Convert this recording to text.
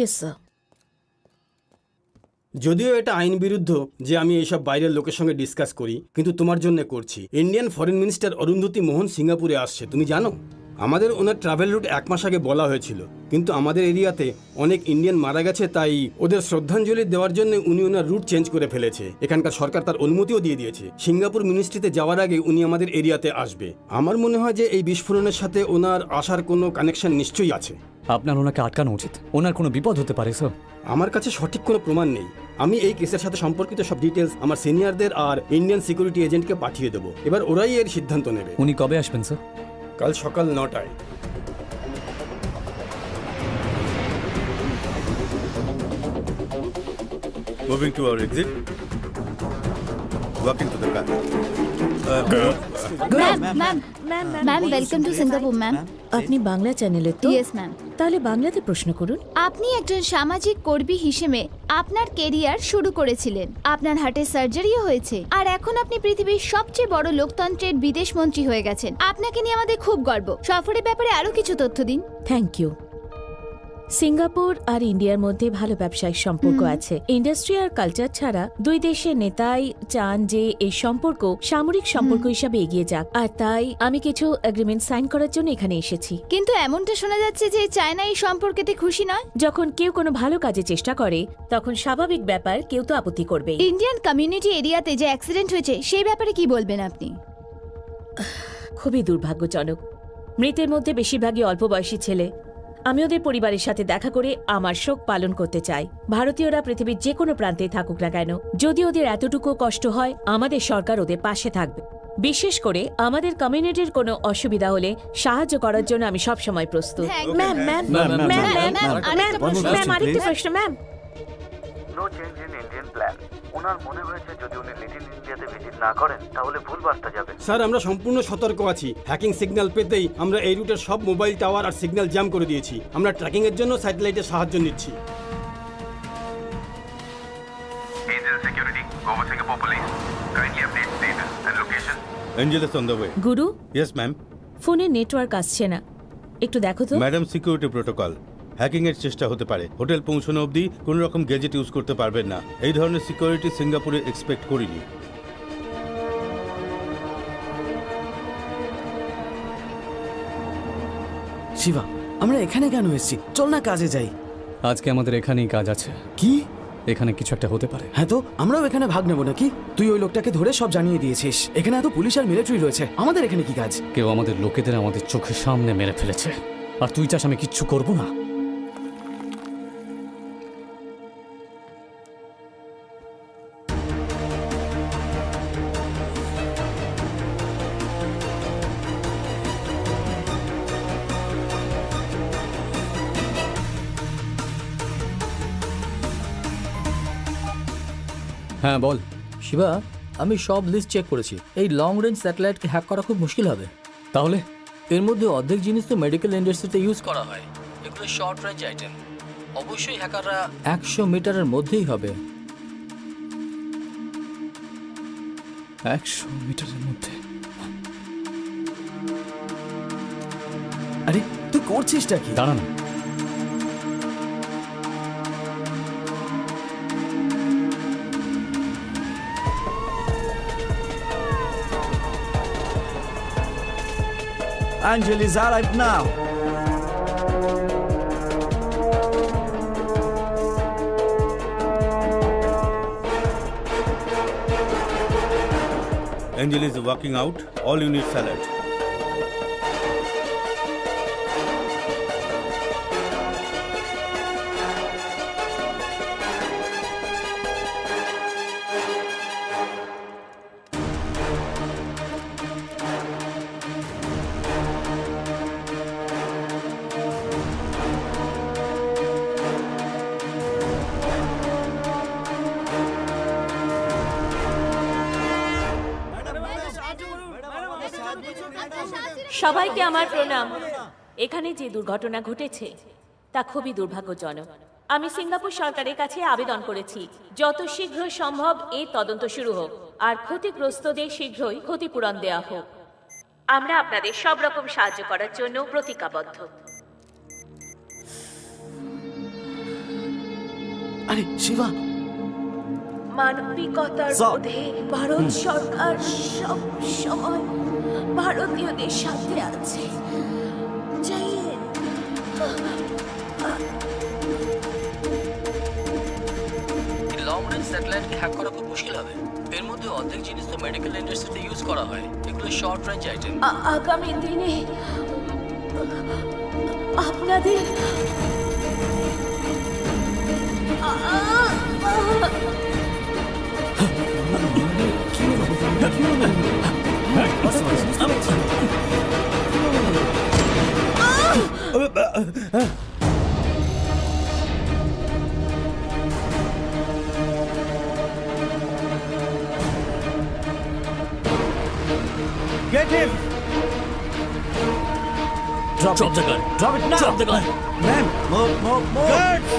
Yes sir. যদিও এটা আইন বিরুদ্ধ যে আমি এইসব বাইরের লোকের সঙ্গে ডিসকাস করি, কিন্তু তোমার জন্য করছি। ইন্ডিয়ান ফরেন মিনিস্টার অরুন্ধতী মোহন সিঙ্গাপুরে আসছে, তুমি জানো? আমাদের ওনার ট্রাভেল রুট 1 মাস আগে বলা হয়েছিল, কিন্তু আমাদের এরিয়াতে অনেক ইন্ডিয়ান মারা গেছে, তাই ওদের শ্রদ্ধাঞ্জলি দেওয়ার জন্য উনি ওনার রুট চেঞ্জ করে ফেলেছে। এখানকার সরকার তার অনুমতিও দিয়ে দিয়েছে। সিঙ্গাপুর মিনিস্ট্রিতে যাওয়ার আগে উনি আমাদের এরিয়াতে আসবে। আমার মনে হয় যে এই বিস্ফোরণের সাথে ওনার আসার কোনো কানেকশন নিশ্চয়ই আছে। আপনার ওনাকে আটকানো উচিত, ওনার কোনো বিপদ হতে পারে স্যার। আমার কাছে সঠিক কোনো প্রমাণ নেই। আমি এই কেসের সাথে সম্পর্কিত সব ডিটেলস আমার সিনিয়রদের আর ইন্ডিয়ান সিকিউরিটি এজেন্টকে পাঠিয়ে দেবো। এবার ওরাই এর সিদ্ধান্ত নেবে। উনি কবে আসবেন স্যার? কাল সকাল 9টায়। Moving to our exit. Walking to the car. Ma'am welcome to Singapore ma'am. আপনি বাংলা চ্যানেলের তো? Yes ma'am. তাহলে বাংলাতে প্রশ্ন করুন। আপনি একজন সামাজিক কর্মী হিসেবে আপনার কেরিয়ার শুরু করেছিলেন, আপনার হার্টের সার্জারিও হয়েছে, আর এখন আপনি পৃথিবীর সবচেয়ে বড় লোকতন্ত্রের বিদেশ মন্ত্রী হয়ে গেছেন। আপনাকে নিয়ে আমাদের খুব গর্ব। সফরের ব্যাপারে আরো কিছু তথ্য দিন। Thank you. সিঙ্গাপুর আর ইন্ডিয়ার মধ্যে ভালো ব্যবসায়িক সম্পর্ক আছে। ইন্ডাস্ট্রি আর কালচার ছাড়া দুই দেশের নেতাই চান যে এই সম্পর্ক সামরিক সম্পর্ক হিসাবে এগিয়ে যাক, আর তাই আমি কিছু এগ্রিমেন্ট সাইন করার জন্য এখানে এসেছি। কিন্তু এমনটা শোনা যাচ্ছে যে চায়না এই সম্পর্কেতে খুশি নয়। যখন কেউ কোনো ভালো কাজে চেষ্টা করে তখন স্বাভাবিক ব্যাপার, কেউ তো আপত্তি করবে। ইন্ডিয়ান কমিউনিটি এরিয়াতে যে অ্যাক্সিডেন্ট হয়েছে সেই ব্যাপারে কি বলবেন আপনি? খুবই দুর্ভাগ্যজনক। মৃতের মধ্যে বেশিরভাগই অল্প বয়সী ছেলে। আমি ওদের পরিবারের সাথে দেখা করে আমার শোক পালন করতে চাই। ভারতীয়রা পৃথিবীর যে কোনো প্রান্তে থাকুক না কেন, যদি ওদের এতটুকু কষ্ট হয়, আমাদের সরকার ওদের পাশে থাকবে। বিশেষ করে আমাদের কমিউনিটির কোনো অসুবিধা হলে সাহায্য করার জন্য আমি সব সময় প্রস্তুত। ম্যাম আরেকটা প্রশ্ন ma'am. No change in Indian plan. ওনার মনে হয়েছে যদি উনি লিটল ইন্ডিয়াতে ভিজিট না করেন তাহলে ভুল বার্তা যাবে। স্যার, আমরা সম্পূর্ণ সতর্ক আছি। হ্যাকিং সিগন্যাল পেতেই আমরা এই রুটের সব মোবাইল টাওয়ার আর সিগন্যাল জ্যাম করে দিয়েছি। আমরা ট্র্যাকিং এর জন্য স্যাটেলাইটের সাহায্য নিচ্ছি। Angel Security, Goa Singapore Police. Kindly update status and location. Angel is on the way. Guru, Yes, ma'am. ফোনে নেটওয়ার্ক আসছে না, একটু দেখো তো। Madam, security protocol. হ্যাকিং এর চেষ্টা হতে পারে। হোটেল পৌঁছানো অবধি কোনো রকম গ্যাজেট ইউজ করতে পারবেন না। এই ধরনের সিকিউরিটি সিঙ্গাপুরে এক্সপেক্ট করিনি। শিবা, আমরা এখানে কেন এসেছি? চল না কাজে যাই। আজকে আমাদের এখানেই কাজ আছে। কি? এখানে কিছু একটা হতে পারে। হ্যাঁ তো আমরাও এখানে ভাগ নেবো নাকি? তুই ওই লোকটাকে ধরে সব জানিয়ে দিয়েছিস। এখানে এত পুলিশ আর মিলিটারি রয়েছে, আমাদের এখানে কি কাজ? কেউ আমাদের লোকেদের আমাদের চোখের সামনে মেরে ফেলেছে, আর তুই চাস আমি কিচ্ছু করবো না? হ্যাঁ বল। শিবা, আমি সব লিস্ট চেক করেছি। এই লং রেঞ্জ স্যাটেলাইটকে হ্যাক করা খুব মুশকিল হবে। তাহলে এর মধ্যে অর্ধেক জিনিস তো মেডিকেল ইন্ডাস্ট্রিতে ইউজ করা হয়। এগুলো শর্ট রেঞ্জ আইটেম। অবশ্যই হ্যাকাররা 100 মিটারের মধ্যেই হবে। 100 মিটারের মধ্যে? আরে তুই করছিসটা কি? দাঁড়া না। Angel is alive now. Angel is walking out. All units alert. সবাইকে আমার প্রণাম। এখানে যে দুর্ঘটনা ঘটেছে তা খুবই দুর্ভাগ্যজনক। আমি সিঙ্গাপুর সরকারের কাছে আবেদন করেছি যত শীঘ্র সম্ভব এই তদন্ত শুরু হোক আর ক্ষতিগ্রস্তদের শীঘ্রই ক্ষতিপূরণ দেওয়া হোক। আমরা আপনাদের সব রকম সাহায্য করার জন্য প্রতিজ্ঞাবদ্ধ। আরে শিবা, মানবিকতার সব। বোধে ভারত সরকার সব সময় ভারতীয়দের সাথে আছে। জয় হিন্দ। লং রেঞ্জ স্যাটেলাইটকে হ্যাক করা খুব মুশকিল হবে। এর মধ্যে অর্ধেক জিনিস তো মেডিকেল ইন্ডাস্ট্রিতে ইউজ করা হয়। এগুলো শর্ট রেঞ্জ আইটেম। আগামী দিনে আপনাদের Get him! drop Drop it. the gun. Drop it now. Drop the gun. Man, more. Guards!